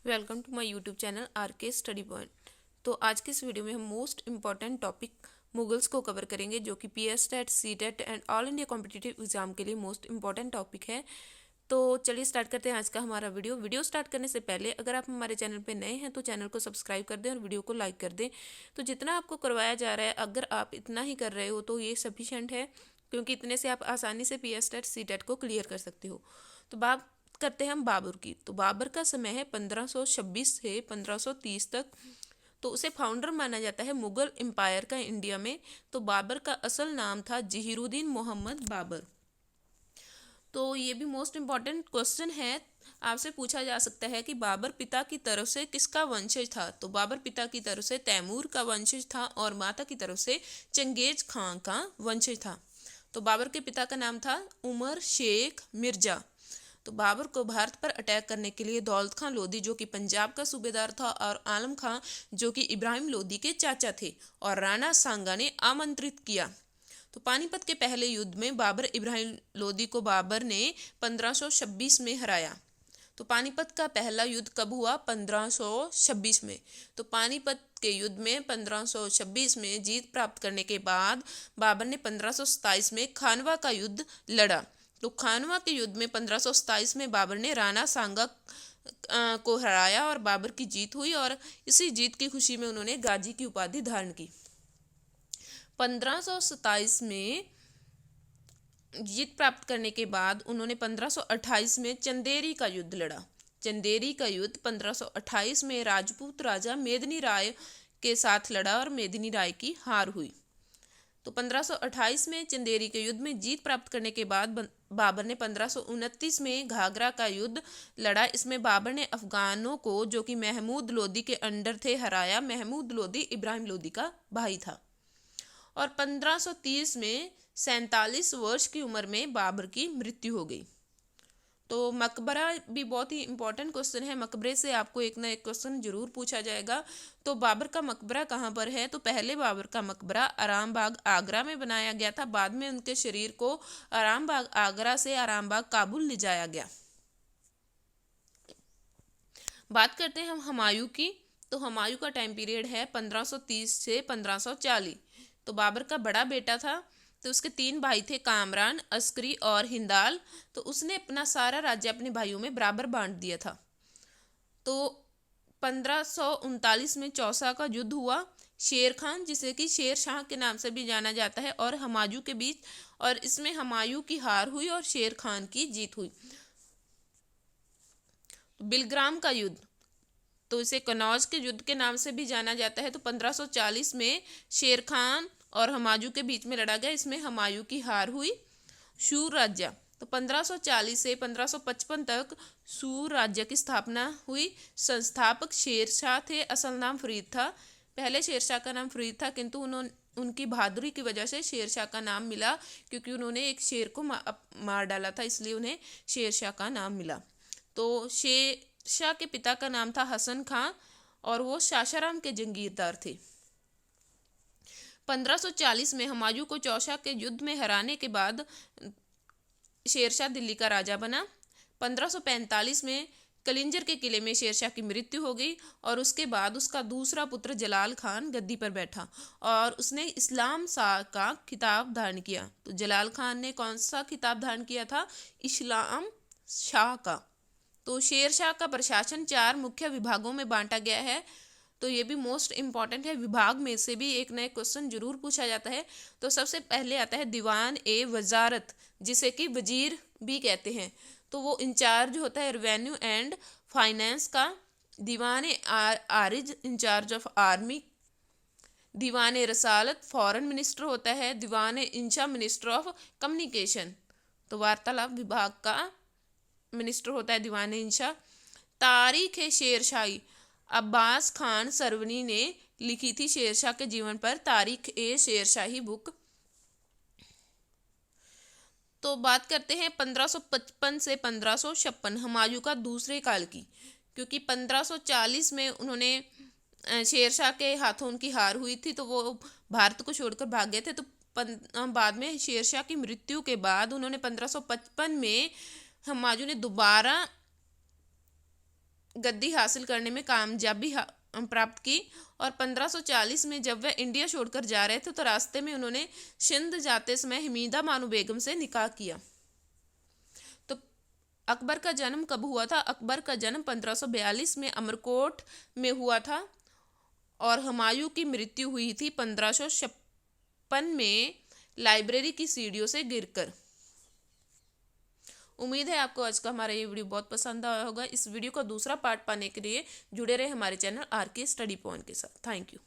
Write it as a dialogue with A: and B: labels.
A: Welcome to my YouTube channel R K study point. तो आज की इस वीडियो में हम मोस्ट इम्पॉर्टेंट टॉपिक मुगल्स को कवर करेंगे, जो कि PS TET, C TET and all India competitive exam के लिए मोस्ट इम्पॉर्टेंट टॉपिक है। तो चलिए स्टार्ट करते हैं आज का हमारा वीडियो स्टार्ट करने से पहले अगर आप हमारे चैनल पे नए हैं तो चैनल को सब्सक्राइब कर दें और वीडियो को लाइक कर दें। तो जितना आपको करवाया जा रहा है, अगर आप इतना ही कर रहे हो तो ये सफिशेंट है, क्योंकि इतने से आप आसानी से पीएस टेट, सी टेट को क्लियर कर सकते हो। तो बात करते हैं हम बाबर की। तो बाबर का समय है 1526 से 1530 तक। तो उसे फाउंडर माना जाता है मुगल एम्पायर का इंडिया में। तो बाबर का असल नाम था जहीरुद्दीन मोहम्मद बाबर। तो ये भी मोस्ट इम्पॉर्टेंट क्वेश्चन है, आपसे पूछा जा सकता है कि बाबर पिता की तरफ से किसका वंशज था। तो बाबर पिता की तरफ से तैमूर का वंशज था और माता की तरफ से चंगेज खां का वंशज था। तो बाबर के पिता का नाम था उमर शेख मिर्जा। तो बाबर को भारत पर अटैक करने के लिए दौलत खां लोधी, जो कि पंजाब का सूबेदार था, और आलम खां, जो कि इब्राहिम लोधी के चाचा थे, और राणा सांगा ने आमंत्रित किया। तो पानीपत के पहले युद्ध में बाबर इब्राहिम लोधी को बाबर ने 1526 में हराया। तो पानीपत का पहला युद्ध कब हुआ? 1526 में। तो पानीपत के युद्ध में 1526 में जीत प्राप्त करने के बाद बाबर ने 1527 में खानवा का युद्ध लड़ा। तो खानवा के युद्ध में 1527 में बाबर ने राणा सांगा को हराया और बाबर की जीत हुई, और इसी जीत की खुशी में उन्होंने गाजी की उपाधि धारण की। 1527 में जीत प्राप्त करने के बाद उन्होंने 1528 में चंदेरी का युद्ध लड़ा। चंदेरी का युद्ध 1528 में राजपूत राजा मेदिनी राय के साथ लड़ा और मेदिनी राय की हार हुई। तो 1528 में चंदेरी के युद्ध में जीत प्राप्त करने के बाद बाबर ने 1529 में घाघरा का युद्ध लड़ा। इसमें बाबर ने अफगानों को, जो कि महमूद लोदी के अंडर थे, हराया। महमूद लोदी इब्राहिम लोदी का भाई था। और 1530 में 47 वर्ष की उम्र में बाबर की मृत्यु हो गई। तो मकबरा भी बहुत ही इंपॉर्टेंट क्वेश्चन है। मकबरे से आपको एक ना एक क्वेश्चन जरूर पूछा जाएगा। तो बाबर का मकबरा कहाँ पर है? तो पहले बाबर का मकबरा आराम बाग आगरा में बनाया गया था। बाद में उनके शरीर को आराम बाग आगरा से आराम बाग काबुल ले जाया गया। बात करते हैं हम हुमायूं की। तो हुमायूं का टाइम पीरियड है 1530 से 1540। तो बाबर का बड़ा बेटा था। तो उसके 3 भाई थे, कामरान, अस्करी और हिंदाल। तो उसने अपना सारा राज्य अपने भाइयों में बराबर बांट दिया था। तो 1539 में चौसा का युद्ध हुआ शेर खान, जिसे कि शेर शाह के नाम से भी जाना जाता है, और हुमायूं के बीच, और इसमें हुमायूं की हार हुई और शेर खान की जीत हुई। बिलग्राम का युद्ध, तो इसे कनौज के युद्ध के नाम से भी जाना जाता है। तो 1540 में शेर खान और हुमायूं के बीच में लड़ा गया। इसमें हुमायूं की हार हुई। सूर राज्य, तो 1540 से 1555 तक सूर राज्य की स्थापना हुई। संस्थापक शेर शाह थे, असल नाम फरीद था। पहले शेर शाह का नाम फरीद था, किंतु उनकी बहादुरी की वजह से शेर शाह का नाम मिला, क्योंकि उन्होंने एक शेर को मार डाला था, इसलिए उन्हें शेर शाह का नाम मिला। तो शेर शाह के पिता का नाम था हसन खां और वो सासाराम के जंगीरदार थे। 1540 में हुमायूं को चौसा के युद्ध में हराने के बाद शेरशाह दिल्ली का राजा बना। 1545 में कलिंजर के किले में शेरशाह की मृत्यु हो गई, और उसके बाद उसका दूसरा पुत्र जलाल खान गद्दी पर बैठा और उसने इस्लाम शाह का खिताब धारण किया। तो जलाल खान ने कौन सा खिताब धारण किया था? इस्लाम शाह का। तो शेर शाह का प्रशासन 4 मुख्य विभागों में बांटा गया है। तो ये भी मोस्ट इम्पॉर्टेंट है। विभाग में से भी एक नया क्वेश्चन जरूर पूछा जाता है। तो सबसे पहले आता है दीवान ए वजारत, जिसे कि वजीर भी कहते हैं। तो वो इंचार्ज होता है रेवेन्यू एंड फाइनेंस का। दीवान आरिज इंचार्ज ऑफ आर्मी। दीवान रसालत फॉरेन मिनिस्टर होता है। दीवान इंशा मिनिस्टर ऑफ कम्युनिकेशन। तो वार्तालाप विभाग का मिनिस्टर होता है दीवान इंशा। तारीख है शेरशाही, अब्बास खान सरवनी ने लिखी थी शेरशाह के जीवन पर तारीख ए शेरशाही बुक। तो बात करते हैं 1555 से 1556 हुमायूं का दूसरे काल की, क्योंकि 1540 में उन्होंने शेरशाह के हाथों उनकी हार हुई थी, तो वो भारत को छोड़कर भाग गए थे। तो बाद में शेरशाह की मृत्यु के बाद उन्होंने 1555 में हुमायूं ने दोबारा गद्दी हासिल करने में कामयाबी प्राप्त की। और 1540 में जब वह इंडिया छोड़कर जा रहे थे तो रास्ते में उन्होंने सिंध जाते समय हमीदा बानो बेगम से निकाह किया। तो अकबर का जन्म कब हुआ था? अकबर का जन्म 1542 में अमरकोट में हुआ था और हुमायूं की मृत्यु हुई थी 1556 में लाइब्रेरी की सीढ़ियों से गिरकर। उम्मीद है आपको आज का हमारा ये वीडियो बहुत पसंद आया होगा। इस वीडियो का दूसरा पार्ट पाने के लिए जुड़े रहे हमारे channel R K study point के साथ। Thank you.